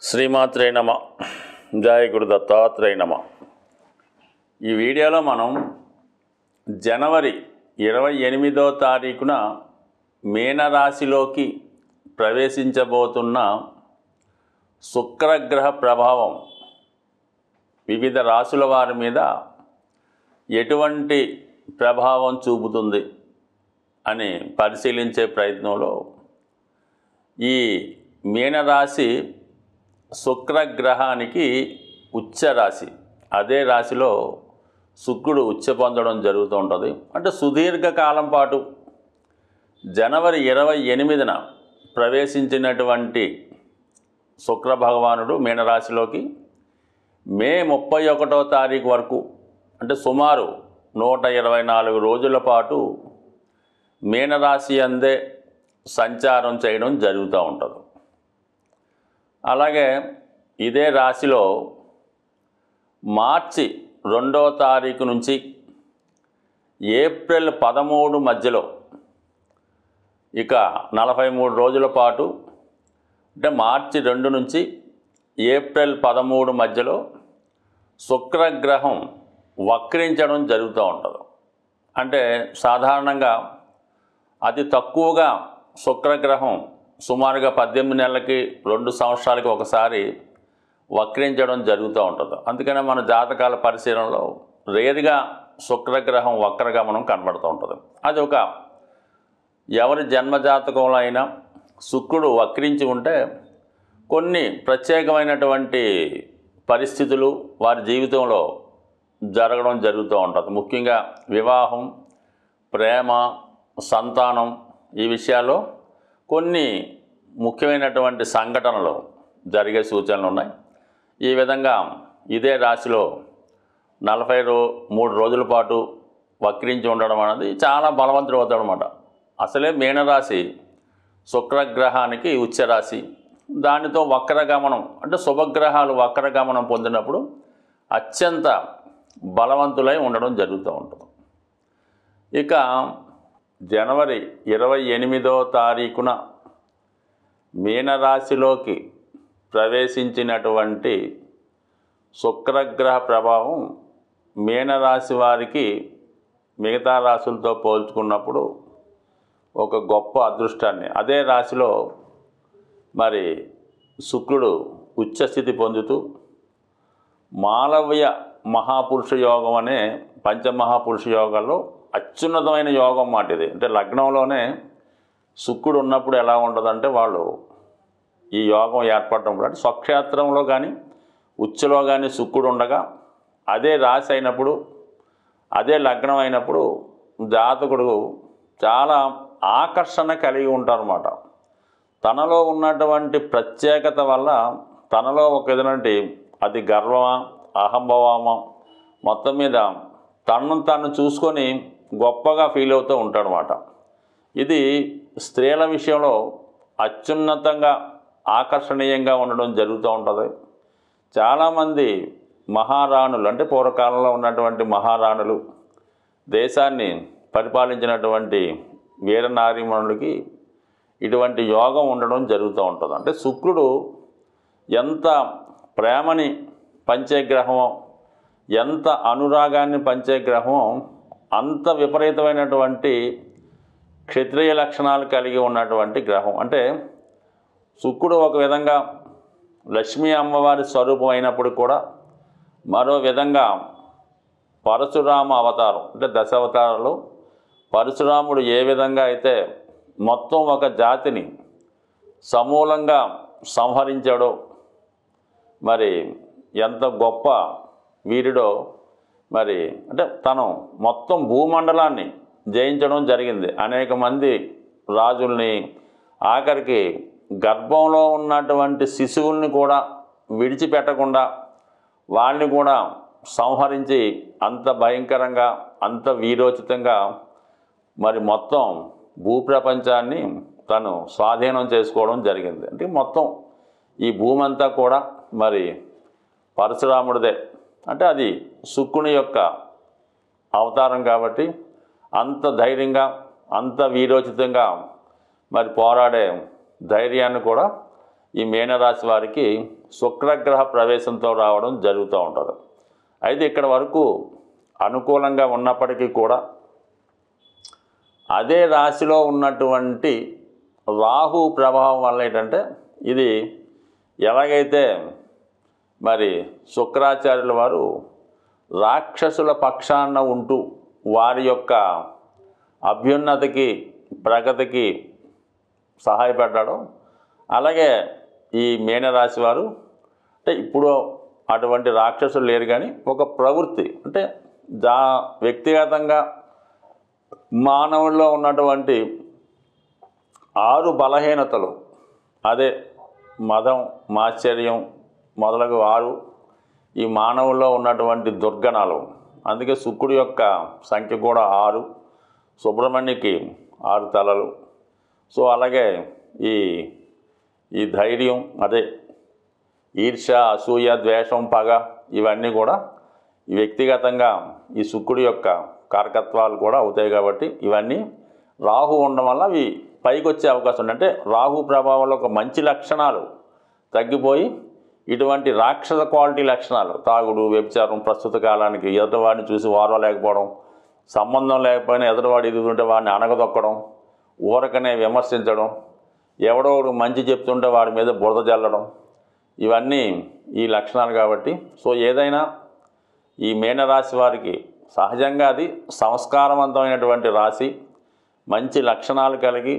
శ్రీమాత్రే నమ. జయ గురు దత్తాత్రేయ నమ. ఈ వీడియోలో మనం జనవరి 28వ తారీఖున మీనరాశిలోకి ప్రవేశించబోతున్న శుక్రగ్రహ ప్రభావం వివిధ రాశుల వారి మీద ఎటువంటి ప్రభావం చూపుతుంది అని పరిశీలించే ప్రయత్నంలో ఈ మీనరాశి శుక్రగ్రహానికి ఉచ్చ రాశి, అదే రాశిలో శుక్రుడు ఉచ్చ పొందడం జరుగుతూ ఉంటుంది. అంటే సుదీర్ఘకాలం పాటు జనవరి 28న ప్రవేశించినటువంటి శుక్ర భగవానుడు మీనరాశిలోకి మే 31వ తారీఖు వరకు, అంటే సుమారు 124 రోజుల పాటు మీనరాశి అందే సంచారం చేయడం జరుగుతూ ఉంటుంది. అలాగే ఇదే రాశిలో మార్చి 2వ తారీఖు నుంచి ఏప్రిల్ 13 మధ్యలో ఇక 43 రోజుల పాటు, అంటే మార్చి 2 నుంచి ఏప్రిల్ 13 మధ్యలో శుక్రగ్రహం వక్రించడం జరుగుతూ ఉంటుంది. అంటే సాధారణంగా అతి తక్కువగా శుక్రగ్రహం సుమారుగా 18 నెలలకి 2 సంవత్సరాలకి ఒకసారి వక్రించడం జరుగుతూ ఉంటుంది. అందుకనే మన జాతకాల పరిశీలనలో రేరుగా శుక్రగ్రహం వక్రగమనం కనబడుతూ ఉంటుంది. అది ఒక ఎవరి జన్మజాతకంలో అయినా శుక్రుడు వక్రించి ఉంటే కొన్ని ప్రత్యేకమైనటువంటి పరిస్థితులు వారి జీవితంలో జరగడం జరుగుతూ ఉంటుంది. ముఖ్యంగా వివాహం, ప్రేమ, సంతానం ఈ విషయాల్లో కొన్ని ముఖ్యమైనటువంటి సంఘటనలు జరిగే సూచనలు ఉన్నాయి. ఈ విధంగా ఇదే రాశిలో 43 రోజుల పాటు వక్రించి ఉండడం అనేది చాలా బలవంతుడు అవుతాడు అన్నమాట. అసలే మీనరాశి శుక్రగ్రహానికి ఉచ్చరాశి, దానితో వక్రగమనం అంటే శుభగ్రహాలు వక్రగమనం పొందినప్పుడు అత్యంత బలవంతులై ఉండడం జరుగుతూ ఉంటుంది. ఇక జనవరి 28వ తారీఖున మీనరాశిలోకి ప్రవేశించినటువంటి శుక్రగ్రహ ప్రభావం మీనరాశి వారికి మిగతా రాశులతో పోల్చుకున్నప్పుడు ఒక గొప్ప అదృష్టాన్ని, అదే రాశిలో మరి శుక్రుడు ఉచ్చస్థితి పొందుతూ మాలవ్య మహాపురుష యోగం అనే పంచమహాపురుష యోగాల్లో అత్యున్నతమైన యోగం మాట ఇది. అంటే లగ్నంలోనే శుక్రుడు ఉన్నప్పుడు ఎలా ఉంటుందంటే వాళ్ళు ఈ యోగం ఏర్పడటం అంటే స్వక్షేత్రంలో కానీ ఉచ్చలో కానీ శుక్రుడు ఉండగా అదే రాశి అయినప్పుడు, అదే లగ్నం అయినప్పుడు జాతకుడు చాలా ఆకర్షణ కలిగి ఉంటారన్నమాట. తనలో ఉన్నటువంటి ప్రత్యేకత వల్ల తనలో ఒక విధంటి అది గర్వమా అహంభావమా మొత్తం మీద తనను తాను చూసుకొని గొప్పగా ఫీల్ అవుతూ ఉంటాడనమాట. ఇది స్త్రీల విషయంలో అత్యున్నతంగా ఆకర్షణీయంగా ఉండడం జరుగుతూ ఉంటుంది. చాలామంది మహారాణులు, అంటే పూర్వకాలంలో ఉన్నటువంటి మహారాణులు, దేశాన్ని పరిపాలించినటువంటి వీరనారీమణులకి ఇటువంటి యోగం ఉండడం జరుగుతూ ఉంటుంది. అంటే శుక్రుడు ఎంత ప్రేమని పంచే గ్రహమో, ఎంత అనురాగాన్ని పంచే గ్రహమో అంత విపరీతమైనటువంటి క్షత్రియ లక్షణాలు కలిగి ఉన్నటువంటి గ్రహం. అంటే శుక్రుడు ఒక విధంగా లక్ష్మీ అమ్మవారి స్వరూపం అయినప్పుడు కూడా మరో విధంగా పరశురామ అవతారం, అంటే దశావతారాలు పరశురాముడు ఏ విధంగా అయితే మొత్తం ఒక జాతిని సమూలంగా సంహరించాడో, మరి ఎంత గొప్ప వీరుడో, మరి అంటే తను మొత్తం భూమండలాన్ని జయించడం జరిగింది. అనేక మంది రాజుల్ని, ఆఖరికి గర్భంలో ఉన్నటువంటి శిశువుల్ని కూడా విడిచిపెట్టకుండా వాళ్ళని కూడా సంహరించి అంత భయంకరంగా, అంత వీరోచితంగా మరి మొత్తం భూప్రపంచాన్ని తను స్వాధీనం చేసుకోవడం జరిగింది. అంటే మొత్తం ఈ భూమి అంతా కూడా మరి పరశురాముడిదే. అంటే అది శుక్రుని యొక్క అవతారం కాబట్టి అంత ధైర్యంగా, అంత వీరోచితంగా మరి పోరాడే ధైర్యాన్ని కూడా ఈ మీనరాశి వారికి శుక్రగ్రహ ప్రవేశంతో రావడం జరుగుతూ ఉంటుంది. అయితే ఇక్కడ వరకు అనుకూలంగా ఉన్నప్పటికీ కూడా అదే రాశిలో ఉన్నటువంటి రాహు ప్రభావం వల్ల ఏంటంటే ఇది ఎలాగైతే మరి శుక్రాచార్యుల వారు రాక్షసుల పక్షాన ఉంటూ వారి యొక్క అభ్యున్నతికి ప్రగతికి సహాయపడ్డాడో అలాగే ఈ మీనరాశి వారు అంటే ఇప్పుడు అటువంటి రాక్షసులు లేరు, కానీ ఒక ప్రవృత్తి అంటే వ్యక్తిగతంగా మానవుల్లో ఉన్నటువంటి 6 బలహీనతలు, అదే మదం, మాశ్చర్యం మొదలగు 6 ఈ మానవుల్లో ఉన్నటువంటి దుర్గణాలు. అందుకే శుక్రుడి యొక్క సంఖ్య కూడా 6, సుబ్రహ్మణ్యకి 6 తలలు. సో అలాగే ఈ ధైర్యం, అదే ఈర్ష్య, అసూయ, ద్వేషం, పగ ఇవన్నీ కూడా వ్యక్తిగతంగా ఈ శుక్రుడి యొక్క కారకత్వాలు కూడా అవుతాయి. కాబట్టి ఇవన్నీ రాహు ఉండడం వల్ల అవి పైకి వచ్చే అవకాశం ఉంది. అంటే రాహు ప్రభావంలో ఒక మంచి లక్షణాలు తగ్గిపోయి ఇటువంటి రాక్షస క్వాలిటీ లక్షణాలు, తాగుడు, వ్యభిచారం, ప్రస్తుత కాలానికి ఎదుటివాడిని చూసి వారలేకపోవడం, సంబంధం లేకపోయినా ఎదుటివాడు ఎదుగుతుంటే వాడిని అణగదొక్కడం, ఊరకనే విమర్శించడం, ఎవడో మంచి చెప్తుంటే వాడి మీద బురద జల్లడం, ఇవన్నీ ఈ లక్షణాలు. కాబట్టి సో ఏదైనా ఈ మీనరాశి వారికి సహజంగా అది సంస్కారవంతమైనటువంటి రాశి, మంచి లక్షణాలు కలిగి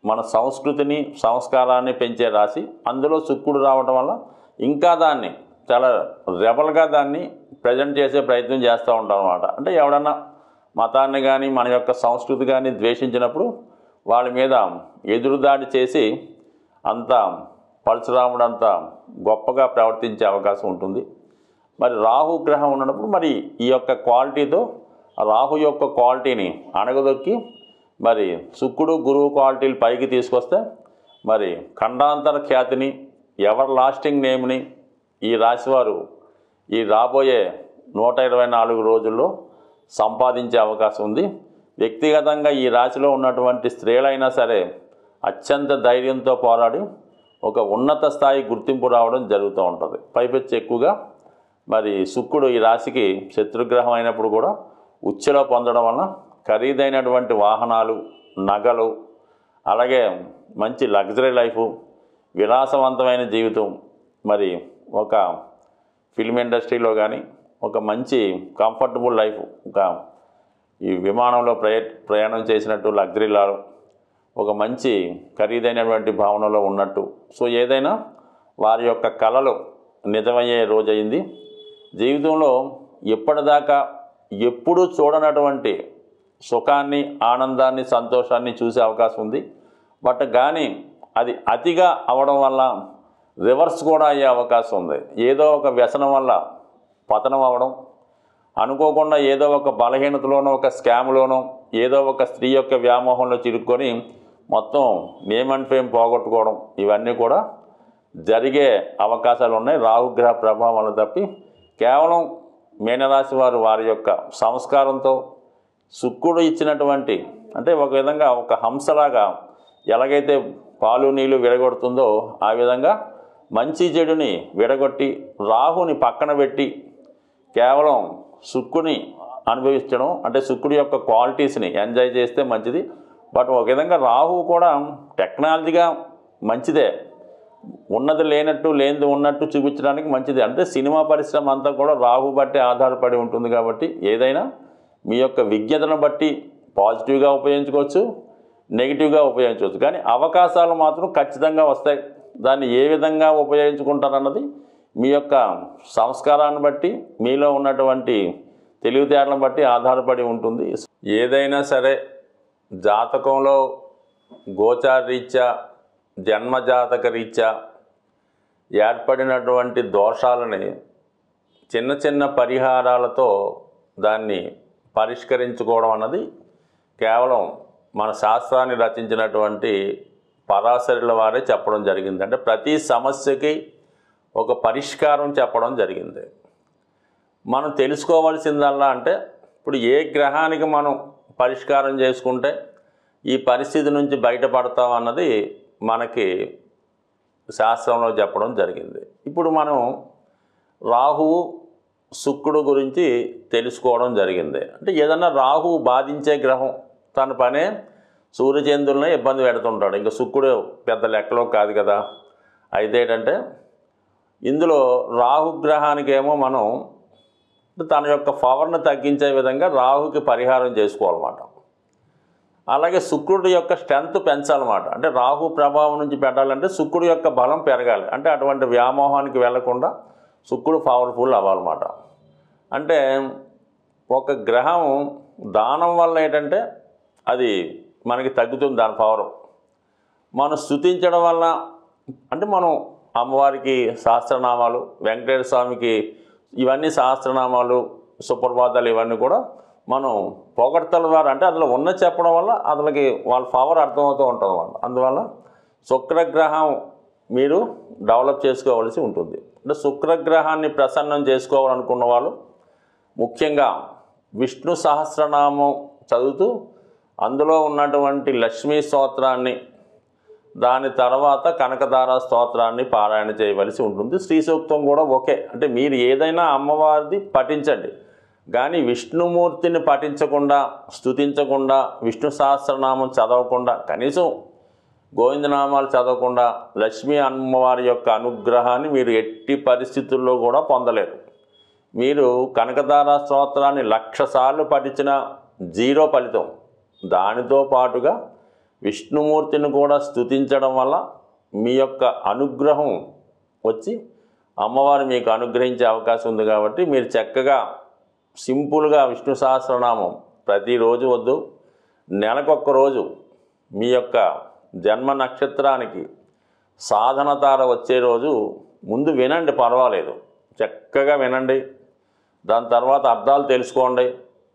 మన సంస్కృతిని సంస్కారాన్ని పెంచే రాశి. అందులో శుక్రుడు రావడం వల్ల ఇంకా దాన్ని చాలా రెబల్గా దాన్ని ప్రజెంట్ చేసే ప్రయత్నం చేస్తూ ఉంటాం అన్నమాట. అంటే ఎవడన్నా మతాన్ని కానీ మన యొక్క సంస్కృతి కానీ ద్వేషించినప్పుడు వాళ్ళ మీద ఎదురుదాడి చేసి అంత పరశురాముడు అంత గొప్పగా ప్రవర్తించే అవకాశం ఉంటుంది. మరి రాహు గ్రహం ఉన్నప్పుడు మరి ఈ యొక్క క్వాలిటీతో రాహు యొక్క క్వాలిటీని అణగదొక్కి మరి శుక్రుడు గురువు క్వాలిటీలు పైకి తీసుకొస్తే మరి ఖండాంతర ఖ్యాతిని, ఎవర్ లాస్టింగ్ నేమ్ని ఈ రాశివారు ఈ రాబోయే 124 రోజుల్లో సంపాదించే అవకాశం ఉంది. వ్యక్తిగతంగా ఈ రాశిలో ఉన్నటువంటి స్త్రీలైనా సరే అత్యంత ధైర్యంతో పోరాడి ఒక ఉన్నత స్థాయి గుర్తింపు రావడం జరుగుతూ ఉంటుంది. పైపెచ్చి ఎక్కువగా మరి శుక్రుడు ఈ రాశికి శత్రుగ్రహం అయినప్పుడు కూడా ఉచ్చులో పొందడం వలన ఖరీదైనటువంటి వాహనాలు, నగలు, అలాగే మంచి లగ్జరీ లైఫ్, విలాసవంతమైన జీవితం, మరి ఒక ఫిల్మ్ ఇండస్ట్రీలో కానీ ఒక మంచి కంఫర్టబుల్ లైఫ్, ఒక ఈ విమానంలో ప్రయాణం చేసినట్టు లగ్జరీలో ఒక మంచి ఖరీదైనటువంటి భావనలో ఉన్నట్టు. సో ఏదైనా వారి యొక్క కళలు నిజమయ్యే రోజయింది. జీవితంలో ఎప్పటిదాకా ఎప్పుడూ చూడనటువంటి సుఖాన్ని, ఆనందాన్ని, సంతోషాన్ని చూసే అవకాశం ఉంది. బట్ కానీ అది అతిగా అవడం వల్ల రివర్స్ కూడా అయ్యే అవకాశం ఉంది. ఏదో ఒక వ్యసనం వల్ల పతనం అవ్వడం, అనుకోకుండా ఏదో ఒక బలహీనతలోనో, ఒక స్కామ్లోనో, ఏదో ఒక స్త్రీ యొక్క వ్యామోహంలో చిరుక్కొని మొత్తం నేమ్ అండ్ ఫేమ్ పోగొట్టుకోవడం, ఇవన్నీ కూడా జరిగే అవకాశాలు ఉన్నాయి రాహుగ్రహ ప్రభావం వల్ల. తప్పి కేవలం మీనరాశి వారు వారి యొక్క సంస్కారంతో శుక్రుడు ఇచ్చినటువంటి, అంటే ఒక విధంగా ఒక హంసలాగా ఎలాగైతే పాలు నీళ్లు విడగొడుతుందో ఆ విధంగా మంచి చెడుని విడగొట్టి రాహుని పక్కన పెట్టి కేవలం శుక్రుని అనుభవించడం, అంటే శుక్రుడి యొక్క క్వాలిటీస్ని ఎంజాయ్ చేస్తే మంచిది. బట్ ఒక విధంగా రాహు కూడా టెక్నాలజీగా మంచిదే, ఉన్నది లేనట్టు లేనిది ఉన్నట్టు చూపించడానికి మంచిది. అంటే సినిమా పరిశ్రమ అంతా కూడా రాహు బట్టి ఆధారపడి ఉంటుంది. కాబట్టి ఏదైనా మీ యొక్క విజ్ఞతను బట్టి పాజిటివ్గా ఉపయోగించుకోవచ్చు, నెగిటివ్గా ఉపయోగించవచ్చు, కానీ అవకాశాలు మాత్రం ఖచ్చితంగా వస్తాయి. దాన్ని ఏ విధంగా ఉపయోగించుకుంటారన్నది మీ యొక్క సంస్కారాన్ని బట్టి, మీలో ఉన్నటువంటి తెలివితేటలను బట్టి ఆధారపడి ఉంటుంది. ఏదైనా సరే జాతకంలో గోచార రీత్యా, జన్మజాతక రీత్యా ఏర్పడినటువంటి దోషాలని చిన్న చిన్న పరిహారాలతో దాన్ని పరిష్కరించుకోవడం అన్నది కేవలం మన శాస్త్రాన్ని రచించినటువంటి పరాశరుల వారే చెప్పడం జరిగింది. అంటే ప్రతి సమస్యకి ఒక పరిష్కారం చెప్పడం జరిగింది. మనం తెలుసుకోవాల్సిందల్లా అంటే ఇప్పుడు ఏ గ్రహానికి మనం పరిష్కారం చేసుకుంటే ఈ పరిస్థితి నుంచి బయటపడతాం అన్నది మనకి శాస్త్రంలో చెప్పడం జరిగింది. ఇప్పుడు మనం రాహువు శుక్రుడు గురించి తెలుసుకోవడం జరిగింది. అంటే ఏదన్నా రాహువు బాధించే గ్రహం తన పనే సూర్యచంద్రులనే ఇబ్బంది పెడుతుంటాడు. ఇంకా శుక్రుడు పెద్ద లెక్కలో కాదు కదా. అయితే ఏంటంటే ఇందులో రాహుగ్రహానికేమో మనం తన యొక్క పవర్ను తగ్గించే విధంగా రాహుకి పరిహారం చేసుకోవాలన్నమాట. అలాగే శుక్రుడి యొక్క స్ట్రెంత్ పెంచాలన్నమాట. అంటే రాహు ప్రభావం నుంచి పెట్టాలంటే శుక్రుడి యొక్క బలం పెరగాలి. అంటే అటువంటి వ్యామోహానికి వెళ్లకుండా శుక్రుడు పవర్ఫుల్ అవ్వాలన్నమాట. అంటే ఒక గ్రహం దానం వల్ల ఏంటంటే అది మనకి తగ్గుతుంది దాని పవరు. మనం స్తుతించడం వల్ల అంటే మనం అమ్మవారికి సహస్రనామాలు, వెంకటేశ్వర స్వామికి ఇవన్నీ సహస్రనామాలు, సుప్రభాతాలు ఇవన్నీ కూడా మనం పొగడ్తల ద్వారా అంటే అందులో ఉన్న చెప్పడం వల్ల అతనికి వాళ్ళ పవర్ అర్థమవుతూ ఉంటుంది అన్నమాట. అందువల్ల శుక్రగ్రహం మీరు డెవలప్ చేసుకోవాల్సి ఉంటుంది. అంటే శుక్రగ్రహాన్ని ప్రసన్నం చేసుకోవాలనుకున్న వాళ్ళు ముఖ్యంగా విష్ణు సహస్రనామం చదువుతూ అందులో ఉన్నటువంటి లక్ష్మీ స్తోత్రాన్ని, దాని తర్వాత కనకధార స్తోత్రాన్ని పారాయణ చేయవలసి ఉంటుంది. శ్రీ సూక్తం కూడా ఓకే. అంటే మీరు ఏదైనా అమ్మవారిది పఠించండి, కానీ విష్ణుమూర్తిని పఠించకుండా, స్తుతించకుండా, విష్ణు సహస్రనామం చదవకుండా, కనీసం గోవిందనామాలు చదవకుండా లక్ష్మీ అమ్మవారి యొక్క అనుగ్రహాన్ని మీరు ఎట్టి పరిస్థితుల్లో కూడా పొందలేరు. మీరు కనకధార స్తోత్రాన్ని 1,00,000 సార్లు పఠించిన జీరో ఫలితం. దానితో పాటుగా విష్ణుమూర్తిని కూడా స్తుతించడం వల్ల మీ యొక్క అనుగ్రహం వచ్చి అమ్మవారు మీకు అనుగ్రహించే అవకాశం ఉంది. కాబట్టి మీరు చక్కగా సింపుల్గా విష్ణు సహస్రనామం ప్రతిరోజు వద్దు, నెలకొక్క రోజు మీ యొక్క జన్మ నక్షత్రానికి సాధన తార వచ్చే రోజు ముందు వినండి, పర్వాలేదు, చక్కగా వినండి. దాని తర్వాత అర్థాలు తెలుసుకోండి,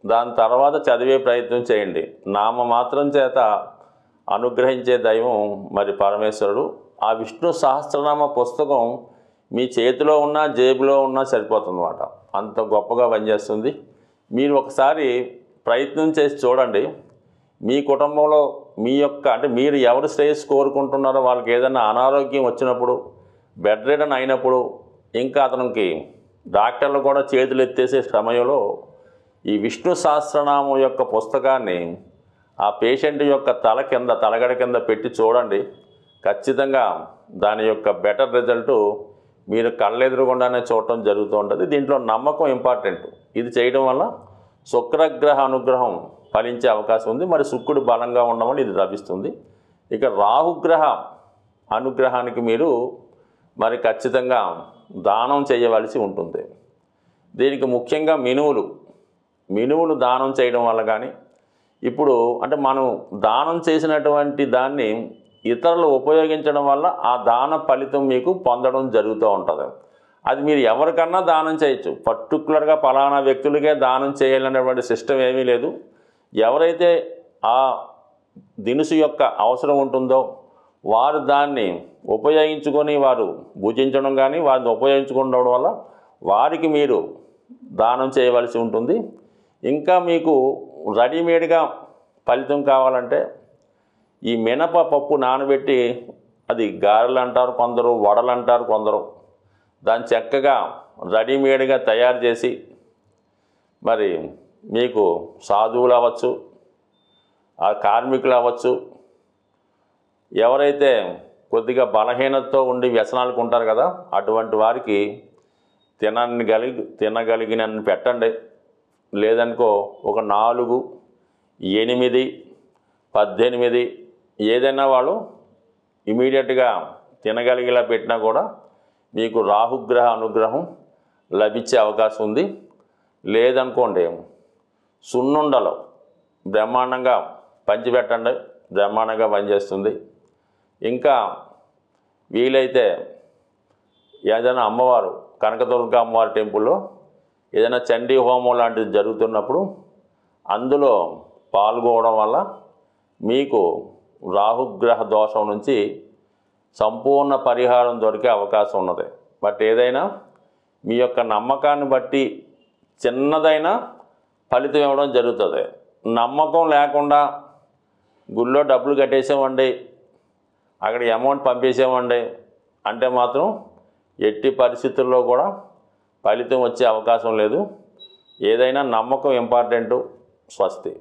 దాని తర్వాత చదివే ప్రయత్నం చేయండి. నామమాత్రం చేత అనుగ్రహించే దైవం మరి పరమేశ్వరుడు. ఆ విష్ణు సహస్రనామ పుస్తకం మీ చేతిలో ఉన్నా జేబులో ఉన్నా సరిపోతుందన్నమాట. అంత గొప్పగా పనిచేస్తుంది. మీరు ఒకసారి ప్రయత్నం చేసి చూడండి. మీ కుటుంబంలో మీ యొక్క అంటే మీరు ఎవరు శ్రేయస్సు కోరుకుంటున్నారో వాళ్ళకి ఏదైనా అనారోగ్యం వచ్చినప్పుడు, బెడ్ రిడన్ అయినప్పుడు, ఇంకా అతనికి డాక్టర్లు కూడా చేతులు ఎత్తేసే సమయంలో ఈ విష్ణు సహస్రనామం యొక్క పుస్తకాన్ని ఆ పేషెంట్ యొక్క తలగడ కింద పెట్టి చూడండి. ఖచ్చితంగా దాని యొక్క బెటర్ రిజల్ట్ మీరు కళ్ళెదురుగుండానే చూడటం జరుగుతూ ఉంటుంది. దీంట్లో నమ్మకం ఇంపార్టెంట్. ఇది చేయడం వల్ల శుక్రగ్రహ అనుగ్రహం ఫలించే అవకాశం ఉంది. మరి శుక్రుడు బలంగా ఉండడం వల్ల ఇది లభిస్తుంది. ఇక రాహుగ్రహ అనుగ్రహానికి మీరు మరి ఖచ్చితంగా దానం చేయవలసి ఉంటుంది. దీనికి ముఖ్యంగా మినువులు దానం చేయడం వల్ల కానీ, ఇప్పుడు అంటే మనం దానం చేసినటువంటి దాన్ని ఇతరులు ఉపయోగించడం వల్ల ఆ దాన ఫలితం మీకు పొందడం జరుగుతూ ఉంటుంది. అది మీరు ఎవరికన్నా దానం చేయొచ్చు. పర్టికులర్గా ఫలానా వ్యక్తులకే దానం చేయాలనేటువంటి సిస్టమ్ ఏమీ లేదు. ఎవరైతే ఆ దినుసు యొక్క అవసరం ఉంటుందో వారు దాన్ని ఉపయోగించుకొని వారు భుజించడం కానీ, వారిని ఉపయోగించుకోవడం వల్ల వారికి మీరు దానం చేయవలసి ఉంటుంది. ఇంకా మీకు రెడీమేడ్గా ఫలితం కావాలంటే ఈ మినపప్పు నానబెట్టి, అది గారెలు అంటారు కొందరు, వడలు అంటారు కొందరు, దాన్ని చక్కగా రెడీమేడ్గా తయారు చేసి మరి మీకు సాధువులు అవ్వచ్చు, ఆ కార్మికులు అవ్వచ్చు, ఎవరైతే కొద్దిగా బలహీనతతో ఉండి వ్యసనాలకు ఉంటారు కదా, అటువంటి వారికి తినగలిగినన్ని పెట్టండి. లేదనుకో ఒక 4, 8, 18 ఏదైనా వాళ్ళు ఇమీడియట్గా తినగలిగేలా పెట్టినా కూడా మీకు రాహుగ్రహ అనుగ్రహం లభించే అవకాశం ఉంది. లేదనుకోండి సున్నుండలు బ్రహ్మాండంగా పంచిపెట్టండి, బ్రహ్మాండంగా పనిచేస్తుంది. ఇంకా వీలైతే ఏదైనా అమ్మవారు కనకదుర్గ అమ్మవారి టెంపుల్లో ఏదైనా చండీ హోమం లాంటిది జరుగుతున్నప్పుడు అందులో పాల్గొనడం వల్ల మీకు రాహుగ్రహ దోషం నుంచి సంపూర్ణ పరిహారం దొరికే అవకాశం ఉన్నది. బట్ ఏదైనా మీ యొక్క నమ్మకాన్ని బట్టి చిన్నదైనా ఫలితం ఇవ్వడం జరుగుతుంది. నమ్మకం లేకుండా గుళ్ళో డబ్బులు కట్టేసామండి, అక్కడ అమౌంట్ పంపేసామండి, అంటే మాత్రం ఎట్టి పరిస్థితుల్లో కూడా ఫలితం వచ్చే అవకాశం లేదు. ఏదైనా నమ్మకం ఇంపార్టెంటు. స్వస్తి.